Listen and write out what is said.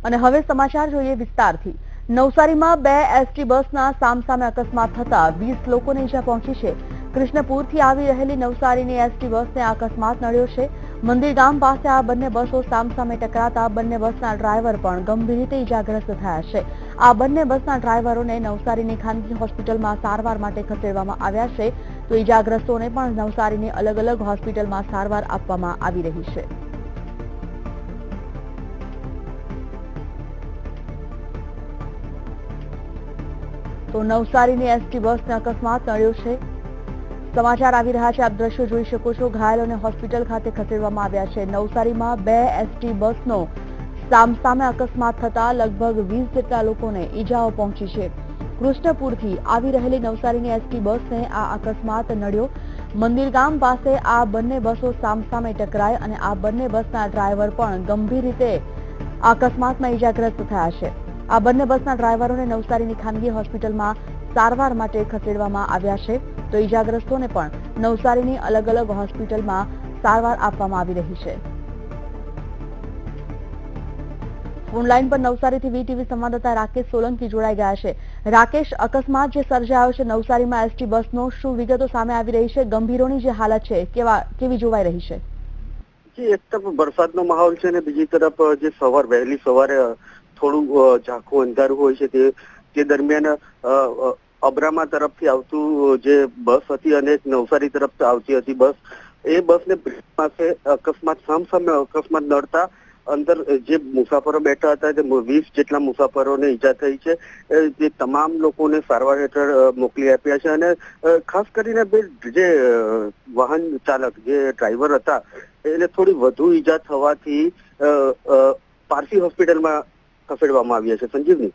અને હવે સમાચાર જોઈએ વિસ્તારથી। નવસારીમાં બે એસટી બસના સામસામે અકસ્માત થતા 20 લોકોને ઈજા પહોંચી છે। કૃષ્ણપુરથી આવી રહેલી નવસારીની એસટી બસને આ અકસ્માત નડ્યો છે। મંદિર ગામ પાસે આ બંને બસો સામસામે ટકરાતા બંને બસના ડ્રાઈવર પણ ગંભીર રીતે ઈજાગ્રસ્ત થયા છે। આ બંને બસના ડ્રાઈવરોને નવસારીની ખાનગી હોસ્પિટલમાં સારવાર માટે ખસેડવામાં આવ્યા છે, તો ઈજાગ્રસ્તોને પણ નવસારીની અલગ અલગ હોસ્પિટલમાં સારવાર આપવામાં આવી રહી છે। તો નવસારીની એસટી બસને અકસ્માત નડ્યો છે। સમાચાર આવી રહ્યા છે, આપ દ્રશ્યો જોઈ શકો છો। ઘાયલોને હોસ્પિટલ ખાતે ખસેડવામાં આવ્યા છે। નવસારીમાં બે એસટી બસનો સામસામે અકસ્માત થતા લગભગ 20 જેટલા લોકોને ઈજાઓ પહોંચી છે। કૃષ્ણપુરથી આવી રહેલી નવસારીની એસટી બસને આ અકસ્માત નડ્યો। મંદિર ગામ પાસે આ બંને બસો સામસામે ટકરાઈ અને આ બંને બસના ડ્રાઈવર પણ ગંભીર રીતે અકસ્માતમાં ઈજાગ્રસ્ત થયા છે। આ બંને બસના ડ્રાઈવરોને નવસારીની ખાનગી હોસ્પિટલમાં સારવાર માટે ખસેડવામાં આવ્યા છે, તો ઈજાગ્રસ્તોને પણ નવસારીની અલગ અલગ હોસ્પિટલમાં સારવાર આપવામાં આવી રહી છે। ઓનલાઈન પર નવસારીથી વીટીવી સંવાદદાતા રાકેશ સોલંકી જોડાઈ ગયા છે। રાકેશ, અકસ્માત જે સર્જાયો છે નવસારીમાં એસટી બસનો, શું વિગતો સામે આવી રહી છે? ગંભીરોની જે હાલત છે કેવી જોવાઈ રહી છે? એક તરફ વરસાદનો માહોલ છે અને બીજી તરફ જે વહેલી સવારે થોડું ઝાંખું અંધારું હોય છે તે દરમિયાન અબ્રામા તરફથી આવતું જે બસ હતી અને નવસારી તરફ આવતી હતી બસ, એ બસને પાસે સામસામે અકસ્માત નડતા અંદર જે મુસાફરો બેઠા હતા તે 20 જેટલા મુસાફરોને ઈજા થઈ છે। જે તમામ લોકોને સારવાર હેઠળ મોકલી આપ્યા છે અને ખાસ કરીને જે વાહન ચાલક જે ડ્રાઈવર હતા એને થોડી વધુ ઈજા થવાથી પારસી હોસ્પિટલમાં ખસેડવામાં આવ્યા છે। સંજીવની।